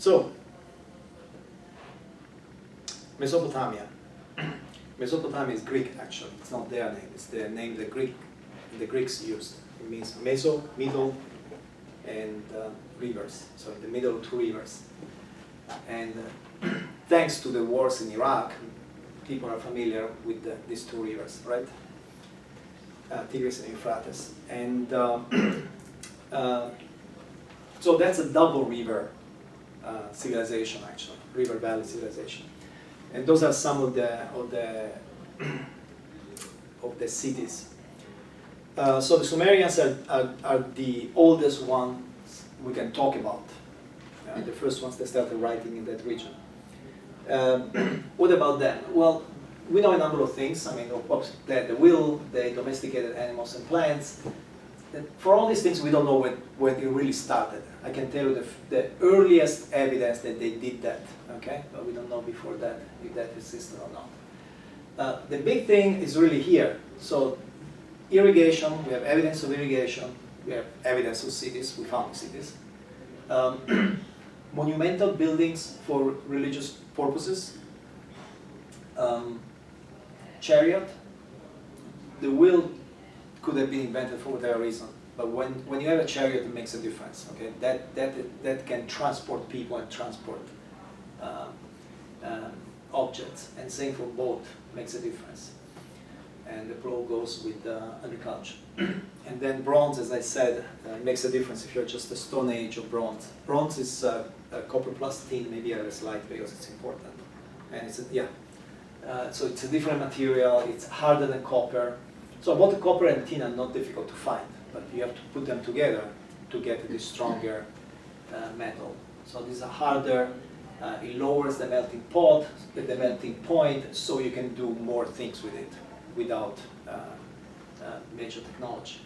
So, Mesopotamia. Mesopotamia is Greek, actually. It's not their name. It's the name the Greeks used. It means meso, middle, and rivers. So in the middle of two rivers. And thanks to the wars in Iraq, people are familiar with these two rivers, right? Tigris and Euphrates. And so that's a double river civilization, actually, river valley civilization. And those are some of the cities. So the Sumerians are the oldest ones we can talk about. The first ones that started writing in that region. What about them? Well, we know a number of things. I mean, the wheel, the domesticated animals and plants. For all these things, we don't know when it really started. I can tell you the earliest evidence that they did that, okay? But we don't know before that if that existed or not. The big thing is really here. So irrigation, we have evidence of irrigation. We have evidence of cities, we found cities. Monumental buildings for religious purposes. Chariot. The wheel could have been invented for whatever reason, but when you have a chariot, it makes a difference. Okay, that can transport people and transport objects, and same for boat makes a difference. And the pro goes with agriculture. And then bronze, as I said, makes a difference if you're just a Stone Age of bronze. Bronze is copper plus tin, maybe I have a slide because it's important. And it's so it's a different material. It's harder than copper. So both copper and tin are not difficult to find, but you have to put them together to get this stronger metal. So these are harder. It lowers the melting point, so you can do more things with it without major technology.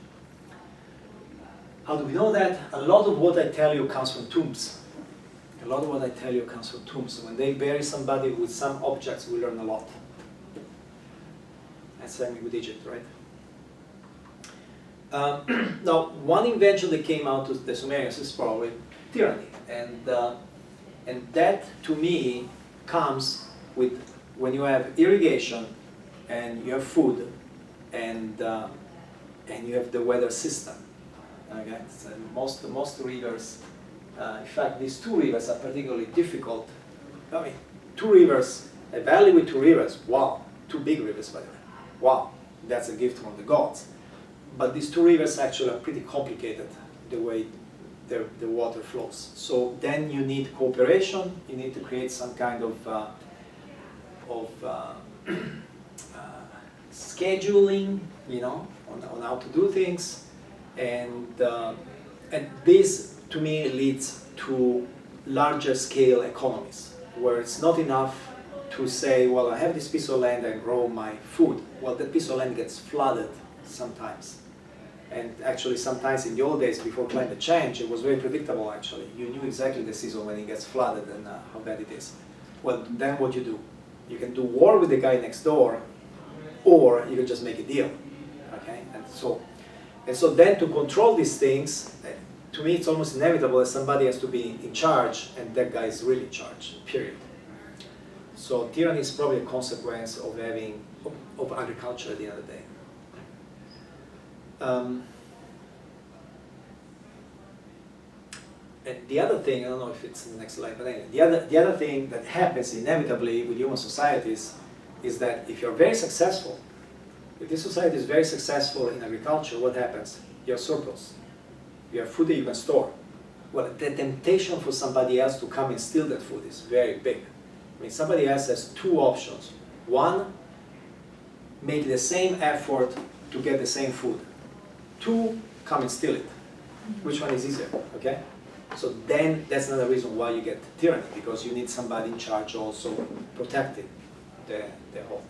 How do we know that? A lot of what I tell you comes from tombs. A lot of what I tell you comes from tombs. When they bury somebody with some objects, we learn a lot. And same with Egypt, right? Now, one invention that came out of the Sumerians is probably tyranny. And that, to me, comes with when you have irrigation and you have food and you have the weather system. Okay? So most rivers, in fact, these two rivers are particularly difficult. I mean, two rivers, a valley with two rivers, wow. Two big rivers, by the way. Wow, that's a gift from the gods. But these two rivers actually are pretty complicated, the way the water flows. So then you need cooperation. You need to create some kind of scheduling, you know, on how to do things, and this to me leads to larger scale economies, where it's not enough to say, well, I have this piece of land and grow my food. Well, that piece of land gets flooded sometimes. And actually, sometimes in the old days, before climate change, it was very predictable, actually. You knew exactly the season when it gets flooded and how bad it is. Well, then what you do? You can do war with the guy next door, or you can just make a deal, okay? And so then to control these things, to me, it's almost inevitable that somebody has to be in charge, and that guy is really in charge, period. So tyranny is probably a consequence of of agriculture at the end of the day. And the other thing, I don't know if it's in the next slide, but anyway, the other thing that happens inevitably with human societies is that if you're very successful, if this society is very successful in agriculture, what happens? You have surplus. You have food that you can store. Well, the temptation for somebody else to come and steal that food is very big. I mean, somebody else has two options. One, make the same effort to get the same food. Two, come and steal it. Which one is easier, okay? So then that's another reason why you get tyranny, because you need somebody in charge also protecting the whole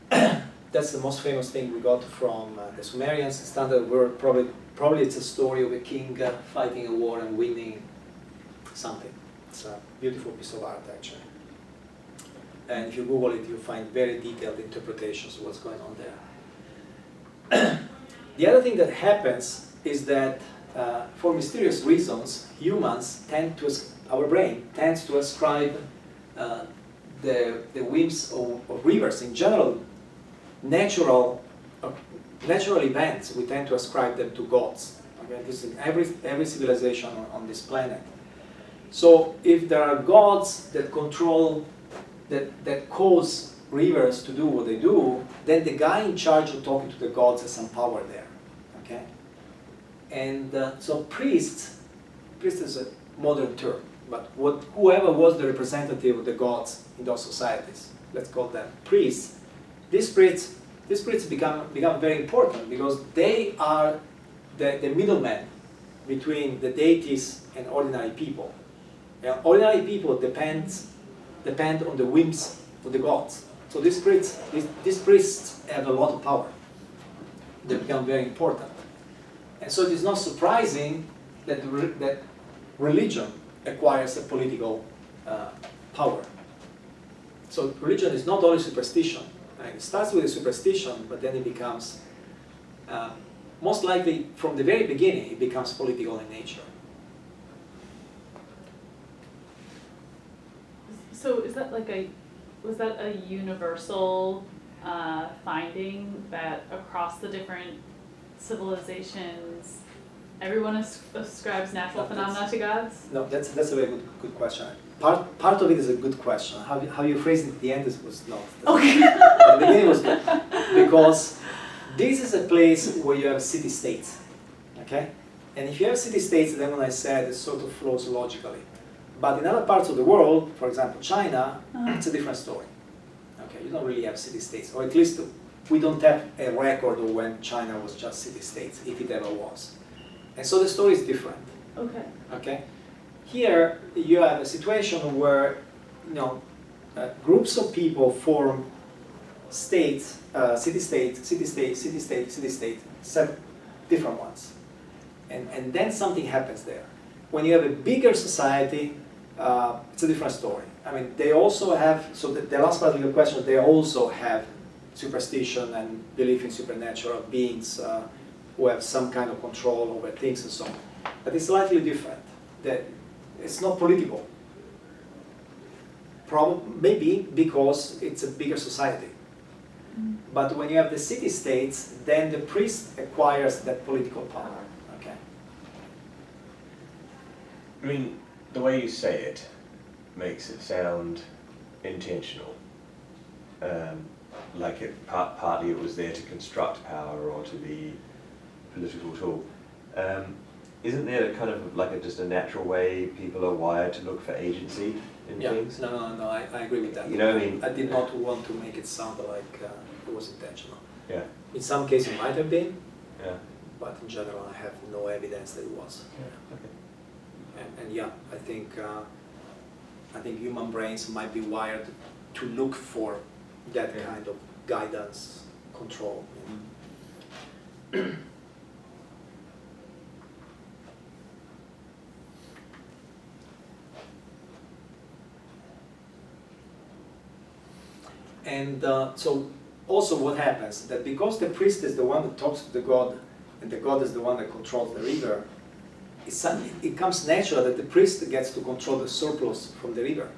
thing. That's the most famous thing we got from the Sumerians. Standard word, probably it's a story of a king fighting a war and winning something. It's a beautiful piece of art, actually. And if you Google it, you'll find very detailed interpretations of what's going on there. The other thing that happens is that for mysterious reasons, our brain tends to ascribe the whims of rivers in general, natural events. We tend to ascribe them to gods. Okay, this is in every civilization on this planet. So if there are gods that control, that cause rivers to do what they do, then the guy in charge of talking to the gods has some power there. Okay, and so priest is a modern term, but whoever was the representative of the gods in those societies, let's call them priests. These priests become very important because they are the middlemen between the deities and ordinary people. Ordinary people depend on the whims of the gods. So these priests have a lot of power. They become very important. And so it is not surprising that religion acquires a political power. So religion is not only superstition. Right? It starts with a superstition, but then it becomes, most likely from the very beginning, it becomes political in nature. So is that was that a universal finding that across the different civilizations, everyone ascribes natural phenomena to gods? No, that's a very good question. Part of it is a good question. How you phrased it at the end was not. Okay. At the beginning was good. Because this is a place where you have city-states. Okay? And if you have city-states, then when I said it sort of flows logically. But in other parts of the world, for example China, it's a different story. Okay, you don't really have city-states, or at least we don't have a record of when China was just city-states, if it ever was. And so the story is different. Okay. Okay. Here you have a situation where groups of people form states, city-state, city-state, city-state, city-state, 7 different ones, and then something happens there. When you have a bigger society, it's a different story. I mean, they also have, so the last part of your question, they also have superstition and belief in supernatural beings who have some kind of control over things and so on. But it's slightly different. It's not political. Maybe because it's a bigger society. But when you have the city-states, then the priest acquires that political power. Okay. I mean, the way you say it makes it sound intentional. Like partly it was there to construct power or to be a political tool. Isn't there kind of like just a natural way people are wired to look for agency in things? No, I agree with that. You know what I mean? I did not want to make it sound like it was intentional. Yeah. In some cases it might have been, Yeah. but in general I have no evidence that it was. Yeah. Okay. And yeah, I think human brains might be wired to look for that kind of guidance, control. And so also what happens, that because the priest is the one that talks to the god, and the god is the one that controls the river, it becomes natural that the priest gets to control the surplus from the river.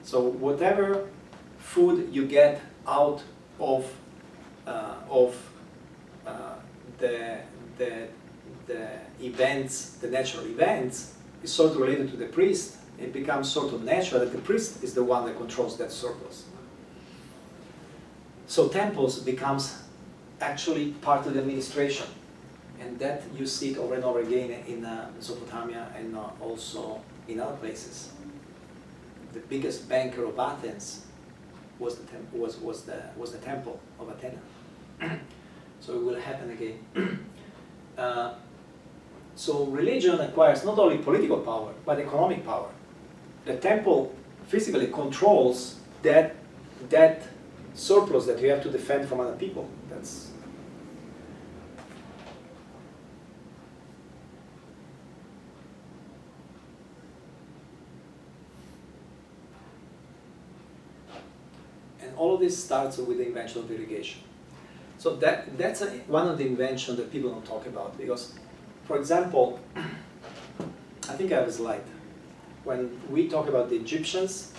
So whatever food you get out of the events, the natural events, is sort of related to the priest. It becomes sort of natural that the priest is the one that controls that surplus. So temples becomes actually part of the administration. And that you see it over and over again in Mesopotamia and also in other places. The biggest banker of Athens was the temple of Athena. So it will happen again. So religion acquires not only political power, but economic power. The temple physically controls that surplus that you have to defend from other people. And all of this starts with the invention of irrigation. So that's one of the inventions that people don't talk about, because for example, I think I have a slide. When we talk about the Egyptians,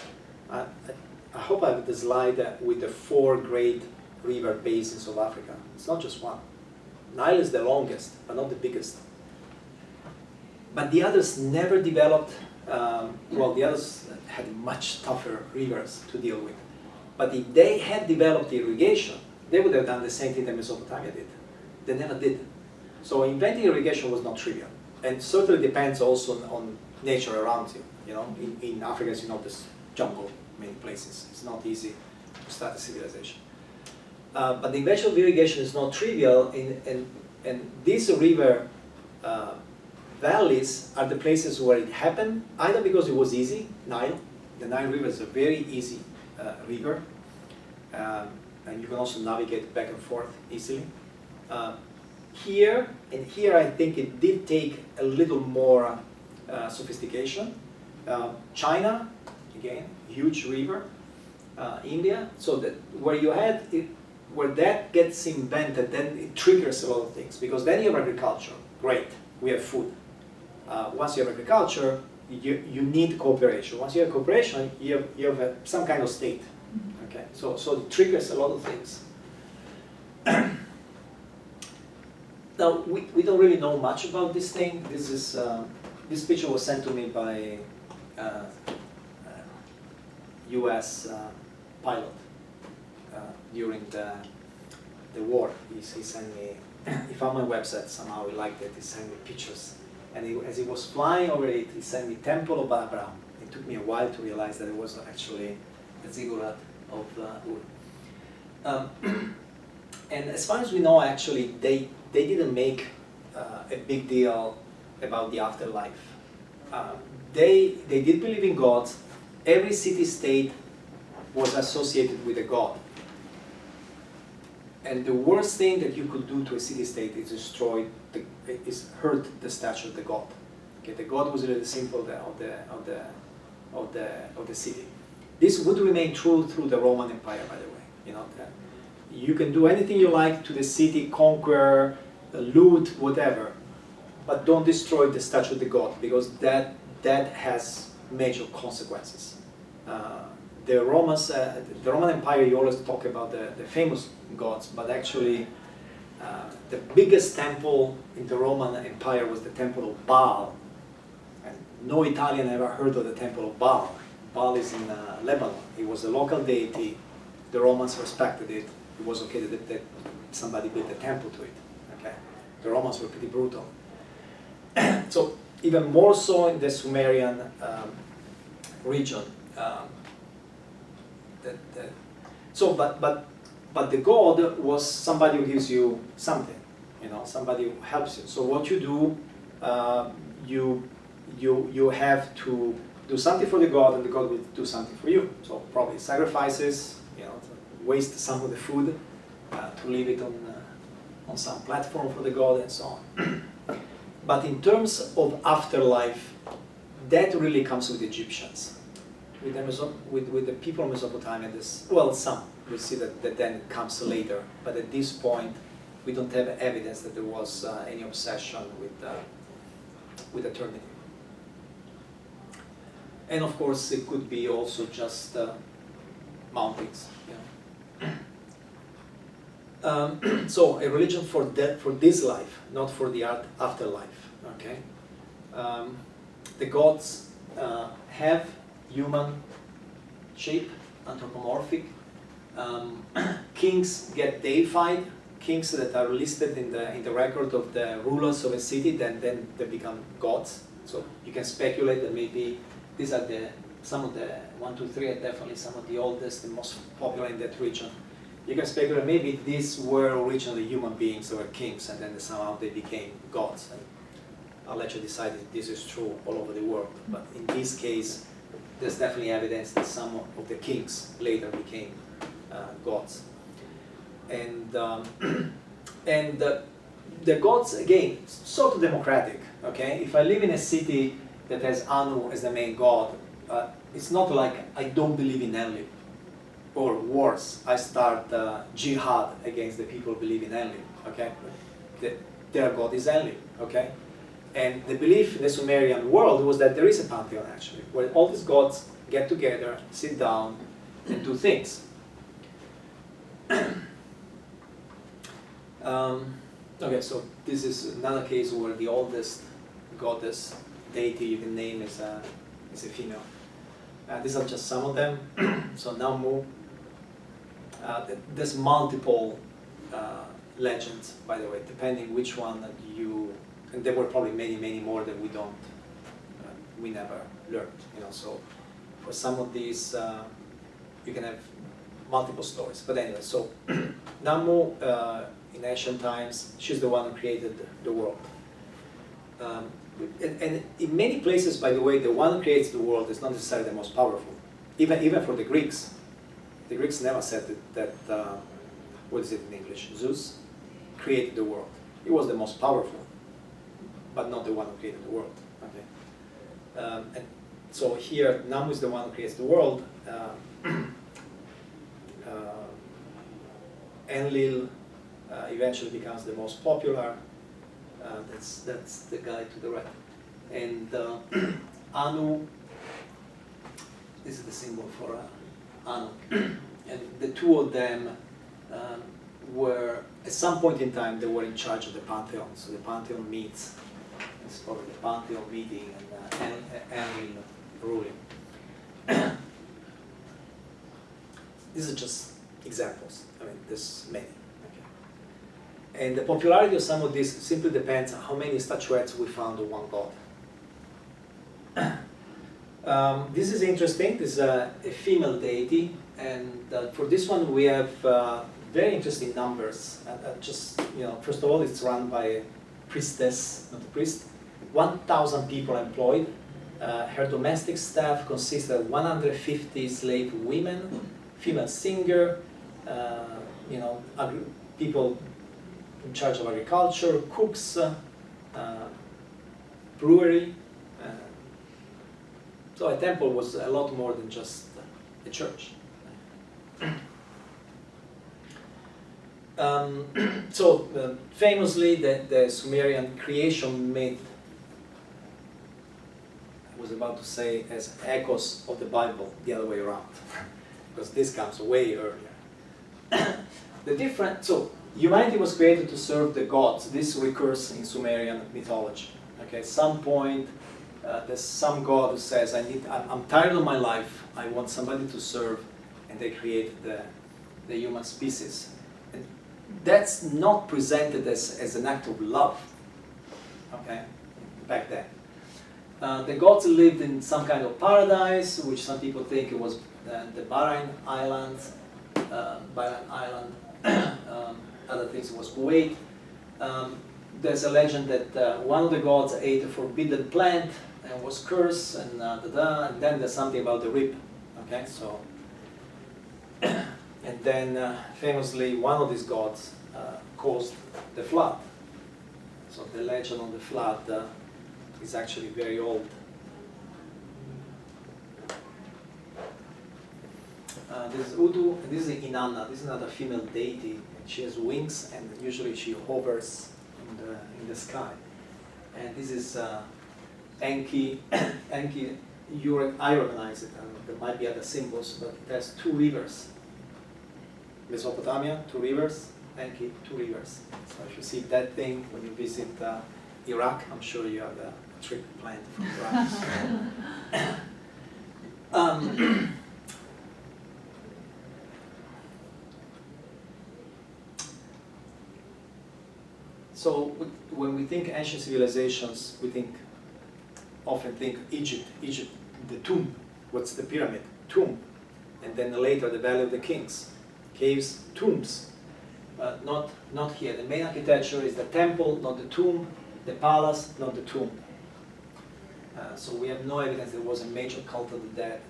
I hope I have the slide with the 4 great river basins of Africa. It's not just one. Nile is the longest, but not the biggest. But the others never developed, well, the others had much tougher rivers to deal with. But if they had developed irrigation, they would have done the same thing that Mesopotamia did. They never did. So inventing irrigation was not trivial. And certainly depends also on nature around you. You know, in Africa, as you know, there's jungle in many places. It's not easy to start a civilization. But the invention of irrigation is not trivial, and these river valleys are the places where it happened, either because it was easy, Nile. The Nile River is a very easy river, and you can also navigate back and forth easily. Here I think it did take a little more sophistication. China, again, huge river. India, so that where you had it, where that gets invented, then it triggers a lot of things, because then you have agriculture. Great, we have food. Once you have agriculture, you need cooperation. Once you have cooperation, you have some kind of state. Okay, so it triggers a lot of things. Now we don't really know much about this thing. This picture was sent to me by U.S. Pilot during the war. He sent me, he found my website, somehow he liked it, he sent me pictures. And as he was flying over it, he sent me Temple of Abraham. It took me a while to realize that it was actually the ziggurat of Ur. And as far as we know, actually, they didn't make a big deal about the afterlife. They did believe in gods. Every city-state was associated with a god. And the worst thing that you could do to a city-state is hurt the statue of the god. Okay, the god was really the symbol of the city. This would remain true through the Roman Empire, by the way. You know, you can do anything you like to the city, conquer, loot, whatever, but don't destroy the statue of the god, because that has major consequences. The Roman Empire, you always talk about the famous gods, but actually the biggest temple in the Roman Empire was the Temple of Baal. And no Italian ever heard of the Temple of Baal. Baal is in Lebanon. It was a local deity. The Romans respected it. It was okay that somebody built a temple to it. Okay, the Romans were pretty brutal. So even more so in the Sumerian region. But the god was somebody who gives you something, you know, somebody who helps you. So what you do, you have to do something for the god, and the god will do something for you. So probably sacrifices, you know, waste some of the food to leave it on some platform for the god, and so on. But in terms of afterlife, that really comes with the Egyptians. With the people of Mesopotamia, some. We'll see that then it comes later. But at this point, we don't have evidence that there was any obsession with eternity. And of course, it could be also just mountains. You know? So a religion for this life, not for the afterlife. Okay. The gods have human shape, anthropomorphic. Kings get deified. Kings that are listed in the record of the rulers of a city, then they become gods. So you can speculate that maybe these are some of the 1, 2, 3 are definitely some of the oldest and most popular in that region. You can speculate maybe these were originally human beings that were kings, and then somehow they became gods. And I'll let you decide if this is true all over the world. But in this case, there's definitely evidence that some of the kings later became gods. And the gods, again, sort of democratic. Okay, if I live in a city that has Anu as the main god, it's not like I don't believe in Enlil, or worse, I start jihad against the people who believe in Enlil. Okay, their god is Enlil. Okay, And the belief in the Sumerian world was that there is a pantheon actually, where all these gods get together, sit down, and do things. Okay, so this is another case where the oldest goddess, deity you can name is a female. These are just some of them. So Namu. There's multiple legends, by the way, depending which one that you. And there were probably many, many more that we never learned. You know, so for some of these, you can have multiple stories. But anyway, so Namu in ancient times, she's the one who created the world. And in many places, by the way, the one who creates the world is not necessarily the most powerful. Even for the Greeks never said that what is it in English? Zeus created the world. He was the most powerful, but not the one who created the world. Okay. And so here, Namu is the one who creates the world. Enlil eventually becomes the most popular. That's the guy to the right. And Anu, this is the symbol for Anu. And the two of them were, at some point in time, they were in charge of the Pantheon. So the Pantheon meets, it's called the Pantheon meeting, and Enlil ruling. These are just examples. I mean, there's many. Okay. And the popularity of some of these simply depends on how many statuettes we found of one god. This is interesting. This is a female deity, and for this one we have very interesting numbers. Just, you know, first of all, it's run by a priestess, not a priest. 1,000 people employed. Her domestic staff consists of 150 slave women, female singer, you know, people in charge of agriculture, cooks, brewery. So a temple was a lot more than just a church. Famously, the Sumerian creation myth, I was about to say, as echoes of the Bible, the other way around, because this comes way earlier. So humanity was created to serve the gods. This recurs in Sumerian mythology. Okay, at some point, there's some god who says, I'm tired of my life, I want somebody to serve, and they create the human species. And that's not presented as an act of love, okay, back then. The gods lived in some kind of paradise, which some people think it was the Bahrain Islands, other things it was Kuwait. There's a legend that one of the gods ate a forbidden plant and was cursed, and and then there's something about the rib. Okay, so and then famously one of these gods caused the flood. So the legend of the flood is actually very old. This is Udu, and this is Inanna. This is another female deity, and she has wings, and usually she hovers in the sky. And this is Enki. Enki, I recognize it. There might be other symbols, but it has two rivers. Mesopotamia, two rivers. Enki, two rivers. So if you see that thing when you visit Iraq, I'm sure you have a trip planned from Iraq. So when we think ancient civilizations, we often think Egypt, the tomb. What's the pyramid? Tomb. And then later the Valley of the Kings. Caves, tombs. Not here. The main architecture is the temple, not the tomb. The palace, not the tomb. So we have no evidence there was a major cult of the dead.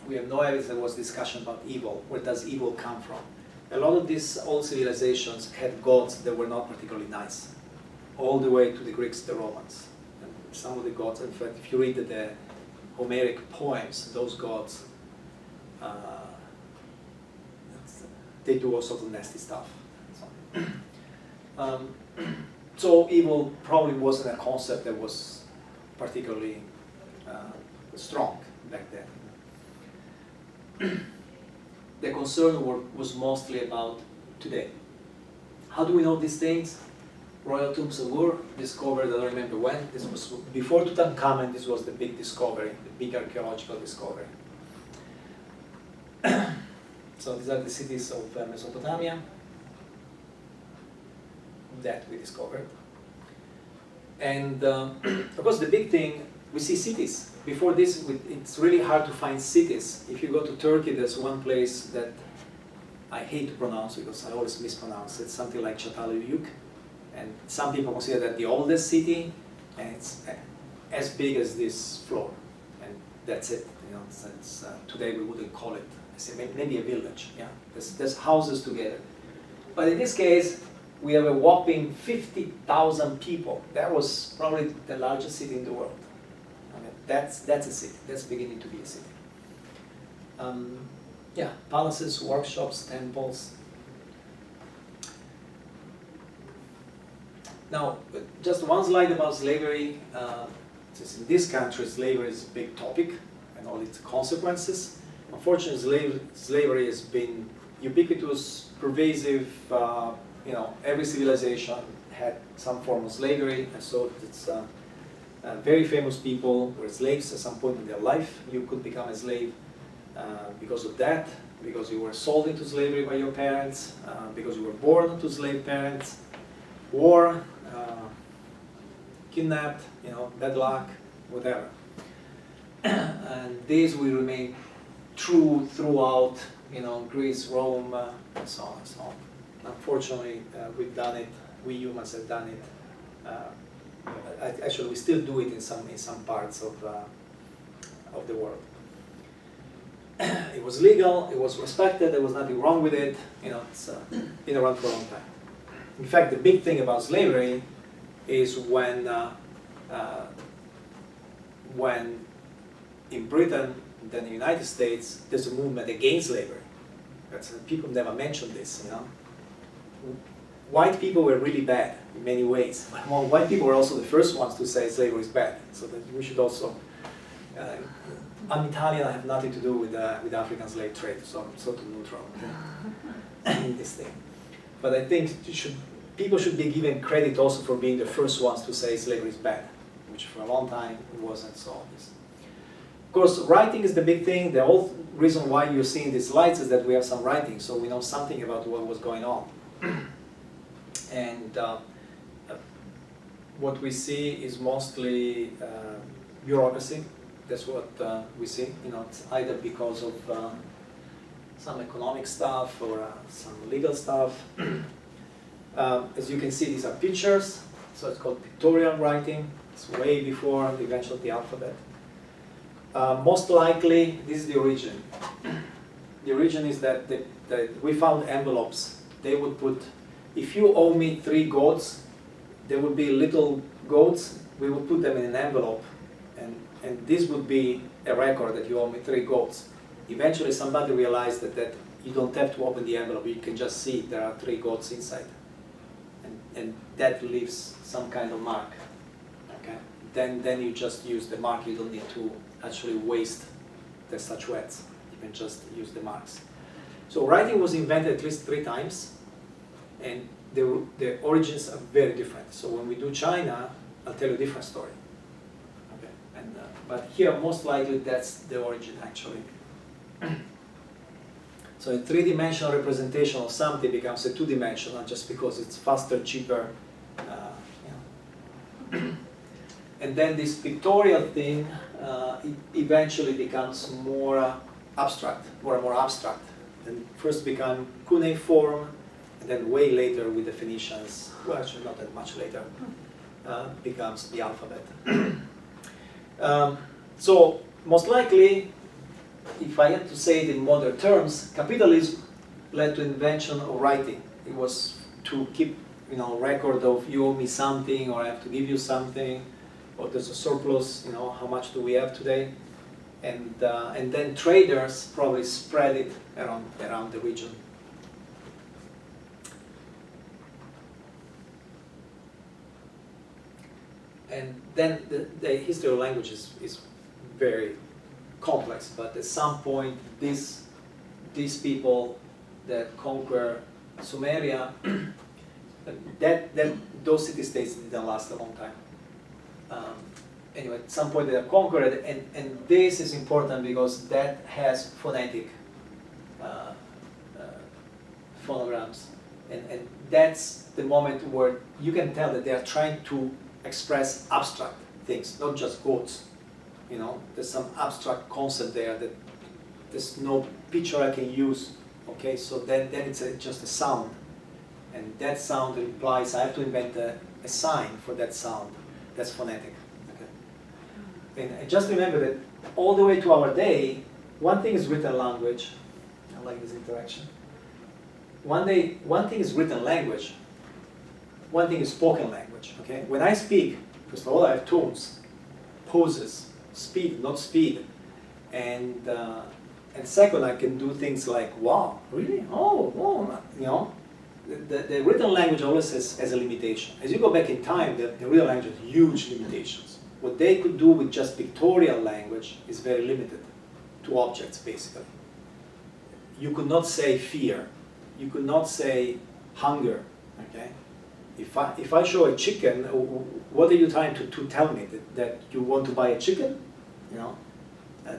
We have no evidence there was discussion about evil. Where does evil come from? A lot of these old civilizations had gods that were not particularly nice, all the way to the Greeks, the Romans. And some of the gods, in fact, if you read the Homeric poems, those gods, they do all sorts of nasty stuff. So, So evil probably wasn't a concept that was particularly strong back then. The concern was mostly about today. How do we know these things? Royal tombs were discovered, I don't remember when. This was before Tutankhamen. This was the big discovery, the big archaeological discovery. So these are the cities of Mesopotamia that we discovered. And of course the big thing, we see cities. Before this, it's really hard to find cities. If you go to Turkey, there's one place that I hate to pronounce because I always mispronounce it, something like Çatalhöyük. And some people consider that the oldest city, and it's as big as this floor. And that's it. You know, today we wouldn't call it, maybe a village. Yeah, there's houses together. But in this case, we have a whopping 50,000 people. That was probably the largest city in the world. I mean, that's a city. That's beginning to be a city. Yeah, palaces, workshops, temples. Now, just one slide about slavery. Since in this country, slavery is a big topic and all its consequences. Unfortunately, slavery has been ubiquitous, pervasive. You know, every civilization had some form of slavery, and so it's very famous people were slaves at some point in their life. You could become a slave because of that, because you were sold into slavery by your parents, because you were born to slave parents, war, kidnapped, you know, bad luck, whatever. And these will remain true throughout, you know, Greece, Rome, and so on and so on. Unfortunately, we've done it. We humans have done it. Actually, we still do it in some parts of the world. It was legal. It was respected. There was nothing wrong with it. You know, it's been around for a long time. In fact, the big thing about slavery is when in Britain, then the United States, there's a movement against slavery. People never mention this, you know. White people were really bad in many ways. Well, white people were also the first ones to say slavery is bad. So that we should also. I'm Italian. I have nothing to do with African slave trade, so I'm sort of neutral in this thing. But I think people should be given credit also for being the first ones to say slavery is bad, which for a long time it wasn't so obvious. Of course, writing is the big thing. The whole reason why you're seeing these slides is that we have some writing, so we know something about what was going on. And what we see is mostly bureaucracy. That's what we see. You know, it's either because of some economic stuff or some legal stuff. As you can see, these are pictures, so it's called pictorial writing. It's way before the invention of the alphabet. Most likely, this is the origin. The origin is that we found envelopes. They would put, if you owe me 3 goats, there would be little goats. We would put them in an envelope, and this would be a record that you owe me 3 goats. Eventually, somebody realized that you don't have to open the envelope. You can just see there are 3 goats inside, and that leaves some kind of mark. Okay. Then you just use the mark. You don't need to actually waste the statuettes. You can just use the marks. So writing was invented at least 3 times, and the origins are very different. So when we do China, I'll tell you a different story. Okay. And but here, most likely, that's the origin actually. So a 3-dimensional representation of something becomes a 2-dimensional just because it's faster, cheaper. And then this pictorial thing it eventually becomes more abstract, more and more abstract. And first become cuneiform, and then way later with the Phoenicians, well actually not that much later, becomes the alphabet. So most likely, if I had to say it in modern terms, capitalism led to invention of writing. It was to keep, you know, record of you owe me something, or I have to give you something, or there's a surplus, you know, how much do we have today? And then traders probably spread it around the region. And then the history of language is very complex, but at some point these people that conquer Sumeria, those city-states didn't last a long time. Anyway, at some point they are conquered, and this is important because that has phonetic phonograms, and that's the moment where you can tell that they are trying to express abstract things, not just quotes. You know, there's some abstract concept there that there's no picture I can use. Okay, so then it's just a sound, and that sound implies I have to invent a sign for that sound. That's phonetic. Okay, and just remember that all the way to our day, one thing is written language. I like this interaction. One thing is written language. One thing is spoken language. Okay, when I speak, first of all, I have tones, pauses, speed, not speed, and second, I can do things like wow, really, oh, you know. The written language always has a limitation. As you go back in time, the written language has huge limitations. What they could do with just pictorial language is very limited to objects, basically. You could not say fear. You could not say hunger. Okay. If I show a chicken, what are you trying to tell me? That you want to buy a chicken? You know,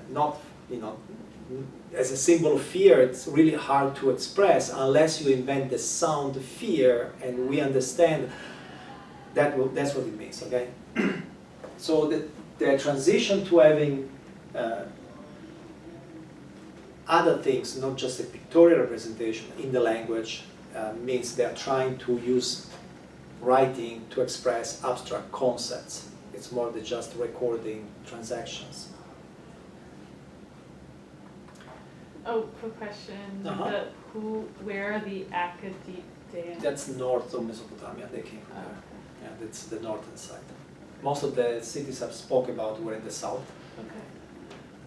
not, you know, as a symbol of fear, it's really hard to express unless you invent the sound fear, and we understand that that's what it means. Okay. So the transition to having other things, not just a pictorial representation in the language, means they're trying to use writing to express abstract concepts. It's more than just recording transactions. Oh, quick question. Uh-huh. Where are the Acadians? That's north of Mesopotamia. They came from there. Okay. Yeah, that's the northern side. Most of the cities I've spoke about were in the south. Okay.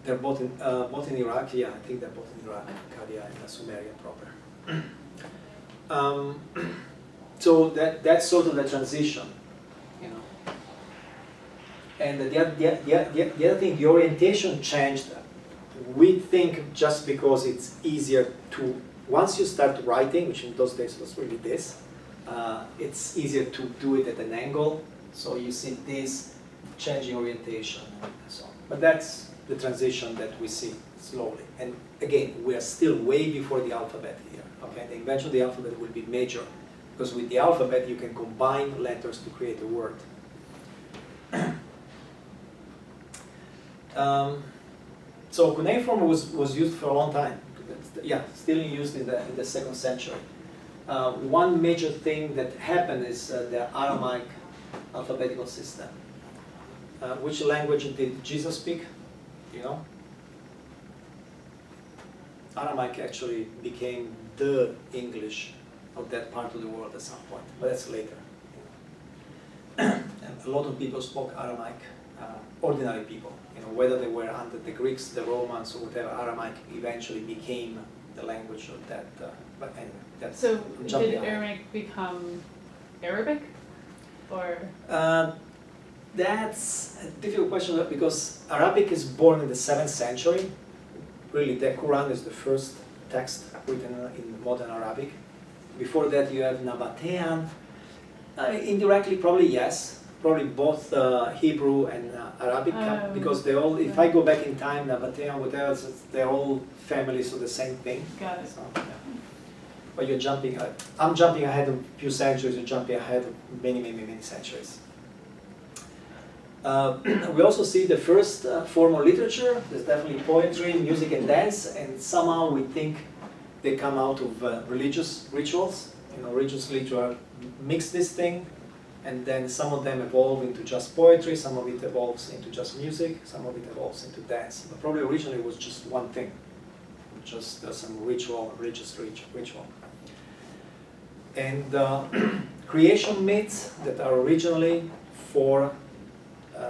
They're both in Iraq. Yeah, I think they're both in Iraq, Arcadia, and Sumeria proper. So that's sort of the transition, you know. And the other thing, the orientation changed. We think just because it's easier to, once you start writing, which in those days was really this, it's easier to do it at an angle. So you see this changing orientation and so on. But that's the transition that we see slowly. And again, we are still way before the alphabet here. Okay, the invention of the alphabet will be major, because with the alphabet you can combine letters to create a word. So cuneiform was used for a long time. Yeah, still used in the 2nd century. One major thing that happened is the Aramaic alphabetical system. Which language did Jesus speak? You know? Aramaic actually became the English of that part of the world at some point, but that's later. And a lot of people spoke Aramaic, ordinary people. You know, whether they were under the Greeks, the Romans, or whatever, Aramaic eventually became the language of that. But anyway, that's So jumping did ahead. Aramaic become Arabic, or? That's a difficult question because Arabic is born in the 7th century. Really, the Quran is the first text written in modern Arabic. Before that, you have Nabatean. Indirectly, probably yes. Probably both Hebrew and Arabic, because they all, if I go back in time, Nabatean, whatever, they're all families of the same thing. Got it. So, yeah. But you're jumping, I'm jumping ahead of a few centuries, you're jumping ahead of many, many, many centuries. We also see the first form of literature. There's definitely poetry, music, and dance, and somehow we think they come out of religious rituals. You know, religious literature mix this thing, and then some of them evolve into just poetry, some of it evolves into just music, some of it evolves into dance. But probably originally it was just one thing, just some ritual, religious ritual. And creation myths that are originally for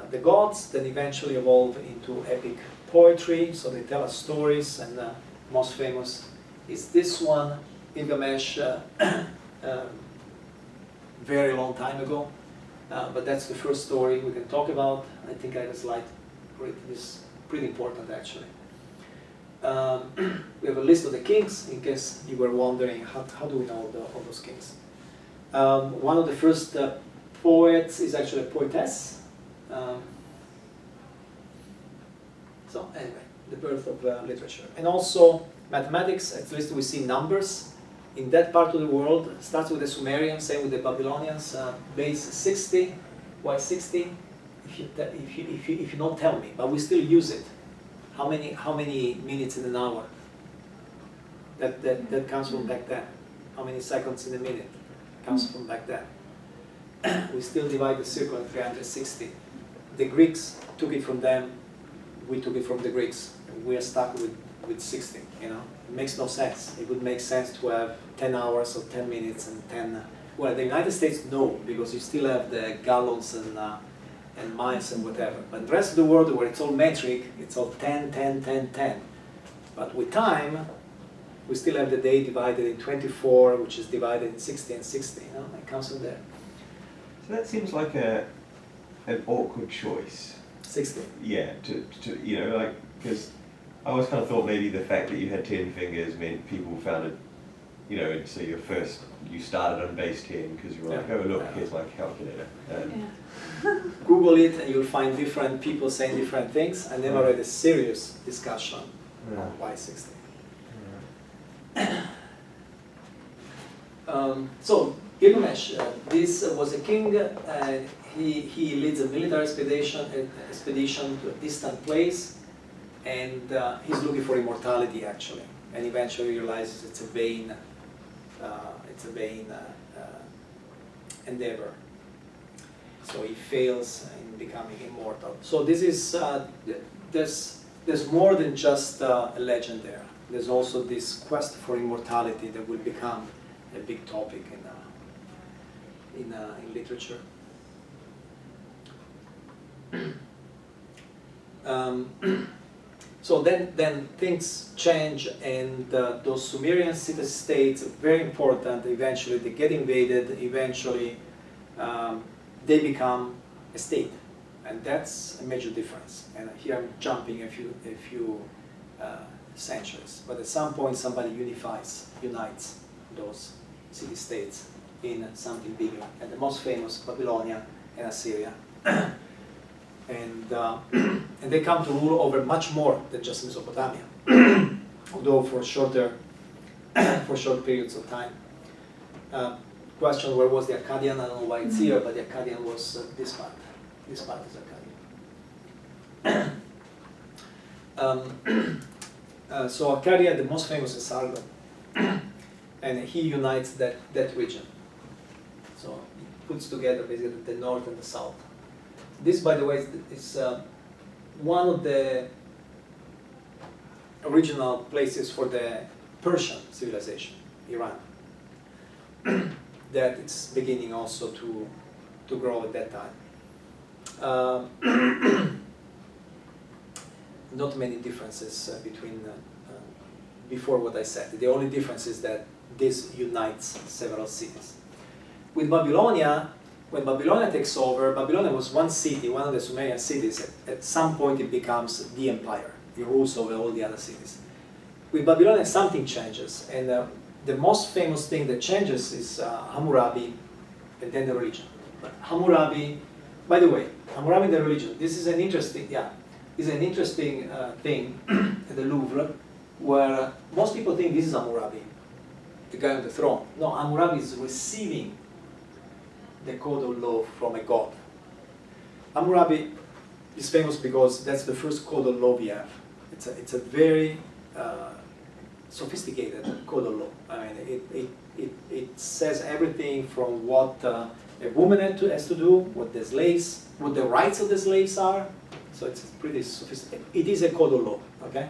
the gods, then eventually evolve into epic poetry, so they tell us stories, and most famous is this one, Gilgamesh, very long time ago. but that's the first story we can talk about. I think I have a slide for it. It's pretty important actually. We have a list of the kings, in case you were wondering how do we know all those kings. One of the first poets is actually a poetess. So anyway, the birth of literature. And also mathematics, at least we see numbers. In that part of the world, starts with the Sumerians, same with the Babylonians, base 60. Why 60? If you don't tell me, but we still use it. How many minutes in an hour? That comes from back then. How many seconds in a minute? Comes from back then. We still divide the circle in 360. The Greeks took it from them. We took it from the Greeks. We are stuck with 60. You know, it makes no sense. It would make sense to have 10 hours or 10 minutes and 10. Well, the United States no, because you still have the gallons and miles and whatever. But the rest of the world, where it's all metric, it's all 10, 10, 10, 10. But with time, we still have the day divided in 24, which is divided in 60 and 60. You know, it comes from there. So that seems like an awkward choice. 60. Yeah, to you know, like, because I always kind of thought maybe the fact that you had 10 fingers meant people found it, you know, so you started on base 10 because you were like, oh look, here's my calculator. Google it and you'll find different people saying different things. I never read a serious discussion on why 60. So Gilgamesh, this was a king. He leads a military expedition to a distant place, and he's looking for immortality actually, and eventually realizes it's a vain endeavor. So he fails in becoming immortal. So this is there's more than just a legend there. There's also this quest for immortality that will become a big topic in literature. So then things change, and those Sumerian city-states are very important. Eventually they get invaded. Eventually they become a state, and that's a major difference. And here I'm jumping a few centuries, but at some point somebody unites those city-states in something bigger, and the most famous, Babylonia and Assyria. And they come to rule over much more than just Mesopotamia, although for short periods of time. Question: where was the Akkadian? I don't know why it's here, but the Akkadian was this part. This part is Akkadian. So Akkadia, the most famous is Sargon, and he unites that region. So he puts together basically the north and the south. This, by the way, is one of the original places for the Persian civilization, Iran. That it's beginning also to grow at that time. Not many differences between before what I said. The only difference is that this unites several cities. With Babylonia, when Babylonia takes over, Babylonia was one city, one of the Sumerian cities. At some point it becomes the empire. It rules over all the other cities. With Babylonia something changes, and the most famous thing that changes is Hammurabi and then the religion. But Hammurabi, by the way, Hammurabi and the religion, this is an interesting, thing at the Louvre, where most people think this is Hammurabi, the guy on the throne. No, Hammurabi is receiving the code of law from a god. Hammurabi is famous because that's the first code of law we have. It's a very sophisticated code of law. I mean, it says everything from what a woman has to do, what the rights of the slaves are. So it's pretty sophisticated. It is a code of law, okay?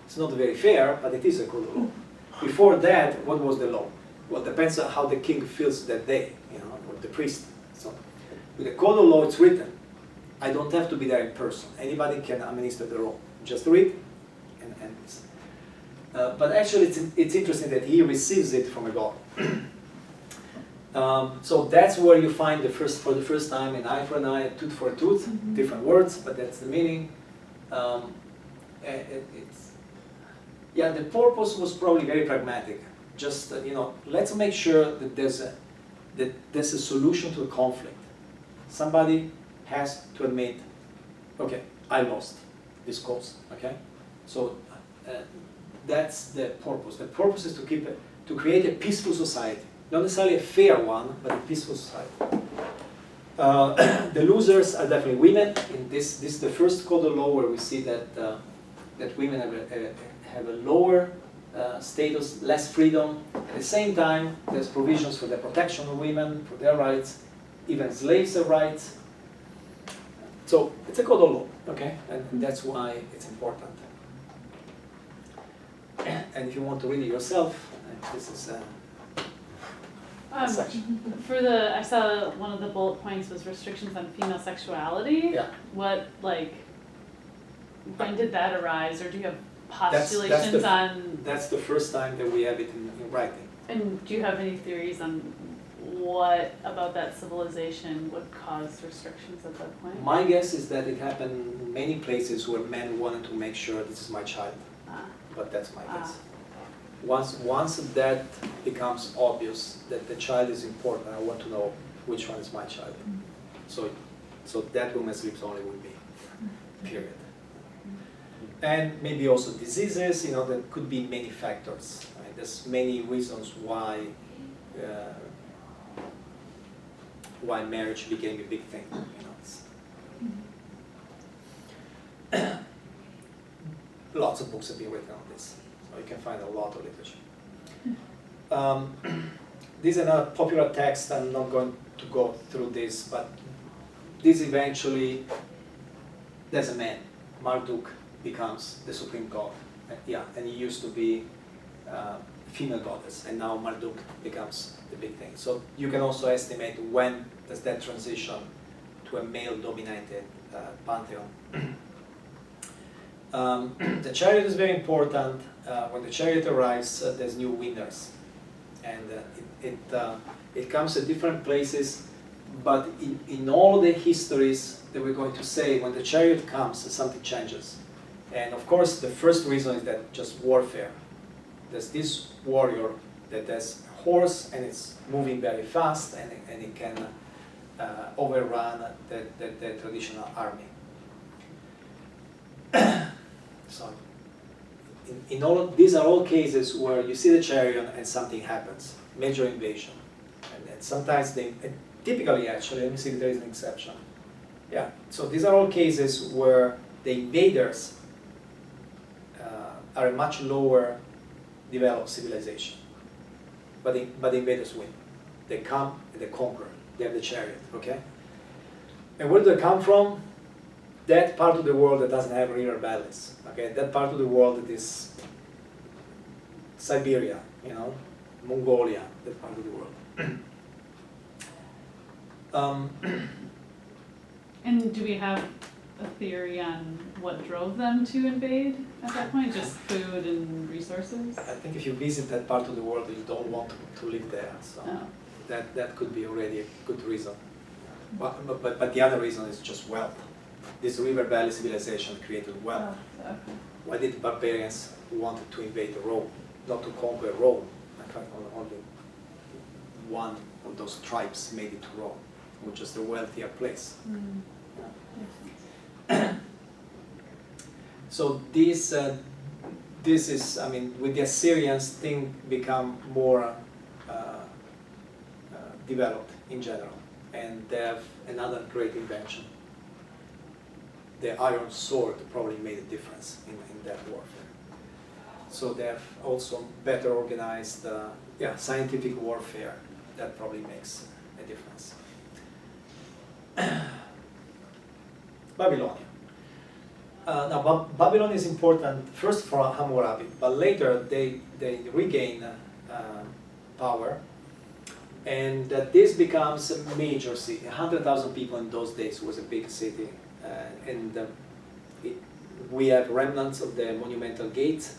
It's not very fair, but it is a code of law. Before that, what was the law? Well, it depends on how the king feels that day, or the priest. So with the code of law, it's written. I don't have to be there in person. Anybody can administer the law. Just read and listen. But actually, it's interesting that he receives it from a god. So that's where you find for the first time an eye for an eye, a tooth for a tooth, different words, but that's the meaning. Yeah, the purpose was probably very pragmatic. Just let's make sure that there's a solution to a conflict. Somebody has to admit, okay, I lost this cause. Okay, so that's the purpose. The purpose is to create a peaceful society. Not necessarily a fair one, but a peaceful society. The losers are definitely women. In this is the first code of law where we see that that women have a lower status, less freedom. At the same time, there's provisions for the protection of women, for their rights. Even slaves have rights. So it's a code of law, okay? And that's why it's important. And if you want to read it yourself, this is I saw one of the bullet points was restrictions on female sexuality. Yeah. What, when did that arise, or do you have postulations on? That's the first time that we have it in writing. And do you have any theories on what about that civilization would cause restrictions at that point? My guess is that it happened in many places where men wanted to make sure this is my child. But that's my guess. Once that becomes obvious that the child is important, I want to know which one is my child. So that woman sleeps only with me, period. And maybe also diseases, there could be many factors. Right? There's many reasons why marriage became a big thing. Lots of books have been written on this, so you can find a lot of literature. This is another popular text. I'm not going to go through this, but this eventually, there's a man, Marduk, becomes the supreme god. And he used to be a female goddess, and now Marduk becomes the big thing. So you can also estimate when does that transition to a male-dominated pantheon. The chariot is very important. When the chariot arrives, there's new winners, and it comes at different places. But in all the histories that we're going to say, when the chariot comes, something changes. And of course, the first reason is that just warfare. There's this warrior that has a horse and it's moving very fast, and it can overrun the traditional army. So, in all these are all cases where you see the chariot and something happens, major invasion, and sometimes typically actually, let me see if there is an exception. Yeah, so these are all cases where the invaders are a much lower developed civilization, but the invaders win. They come and they conquer. They have the chariot, okay? And where do they come from? That part of the world that doesn't have river valleys, okay? That part of the world that is Siberia, Mongolia, that part of the world. And do we have a theory on what drove them to invade at that point? Just food and resources? I think if you visit that part of the world, you don't want to live there. So that could be already a good reason. But the other reason is just wealth. This river valley civilization created wealth. Why did the barbarians wanted to invade Rome? Not to conquer Rome. In fact, only one of those tribes made it to Rome, which is the wealthier place. So this is, with the Assyrians, things become more developed in general, and they have another great invention. The iron sword probably made a difference in that warfare. So they have also better organized, scientific warfare. That probably makes a difference. Babylonia. Now, Babylon is important first for Hammurabi, but later they regain power, and this becomes a major city. 100,000 people in those days was a big city, we have remnants of the monumental gates,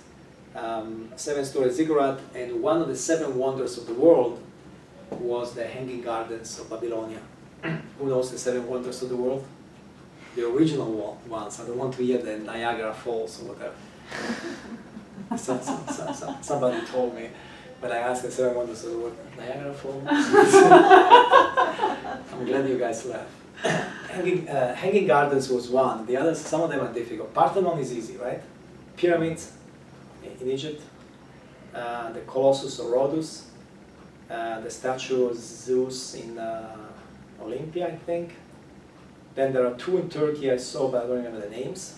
7-story ziggurat, and one of the 7 wonders of the world was the Hanging Gardens of Babylonia. Who knows the seven wonders of the world? The original ones. I don't want to hear the Niagara Falls or whatever. Somebody told me when I asked the seven wonders of the world, Niagara Falls? I'm glad you guys laughed. Hanging Gardens was one. The others, some of them are difficult. Parthenon is easy, right? Pyramids in Egypt. The Colossus of Rhodes. The statue of Zeus in Olympia, I think. Then there are two in Turkey I saw, but I don't remember the names.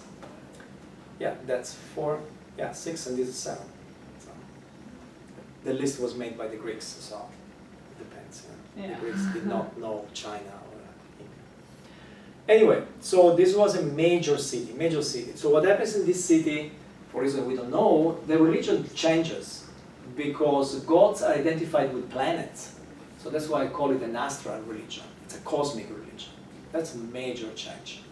Yeah, that's 4. Yeah, 6, and this is 7. So the list was made by the Greeks, so it depends. Yeah. The Greeks did not know China or India. Anyway, so this was a major city, So what happens in this city, for reasons we don't know, the religion changes because gods are identified with planets. So that's why I call it an astral religion. It's a cosmic religion. That's a major change,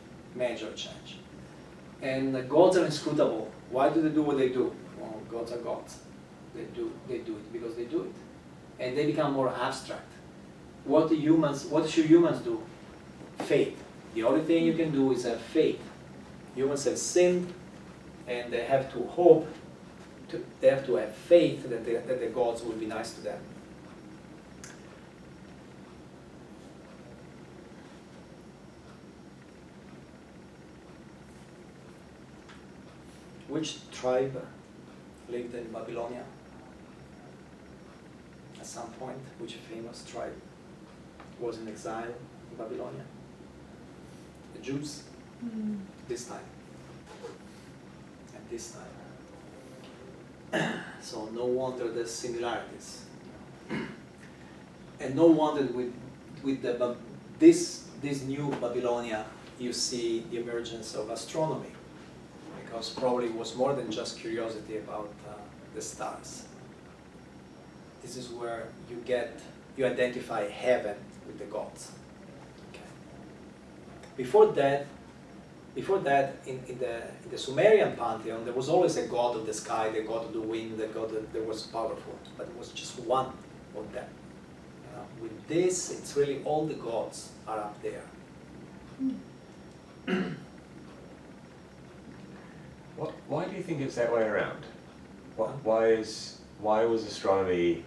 And the gods are inscrutable. Why do they do what they do? Well, gods are gods. They do it because they do it. And they become more abstract. What should humans do? Faith. The only thing you can do is have faith. Humans have sinned, and they have to hope, they have to have faith that the gods will be nice to them. Which tribe lived in Babylonia at some point? Which famous tribe was in exile in Babylonia? The Jews. This time. At this time. So no wonder there's similarities. And no wonder with this new Babylonia you see the emergence of astronomy. Because probably it was more than just curiosity about the stars. This is where you identify heaven with the gods. Okay. Before that, in the Sumerian Pantheon, there was always a god of the sky, the god of the wind, the god that was powerful, but it was just one of them. With this, it's really all the gods are up there. Why do you think it's that way around? Why was astronomy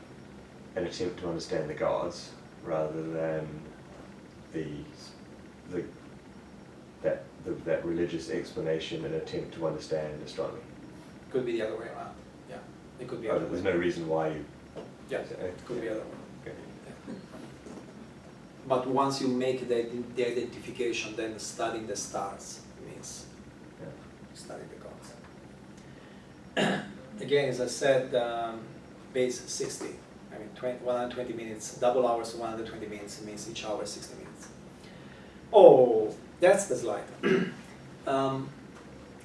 an attempt to understand the gods rather than that religious explanation an attempt to understand astronomy? Could be the other way around. Yeah, it could be. There's no reason why you. Yeah, it could be the other way. Okay. Yeah. But once you make the identification, then studying the stars means studying the gods. Again, as I said, base 60. I mean, 120 minutes, double hours, 120 minutes means each hour 60 minutes. Oh, that's the slide.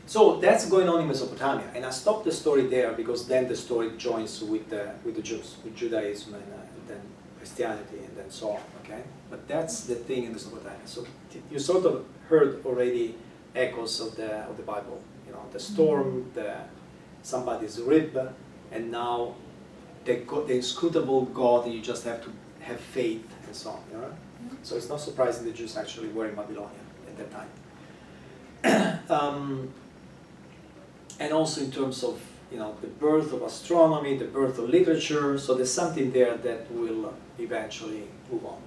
So that's going on in Mesopotamia, and I stopped the story there because then the story joins with the Jews, with Judaism and then Christianity and then so on. Okay, but that's the thing in Mesopotamia. So you sort of heard already echoes of the Bible. You know, the storm, somebody's rib, and now the inscrutable God. You just have to have faith and so on. You know? So it's not surprising the Jews actually were in Babylonia at that time. And also in terms of the birth of astronomy, the birth of literature. So there's something there that will eventually move on.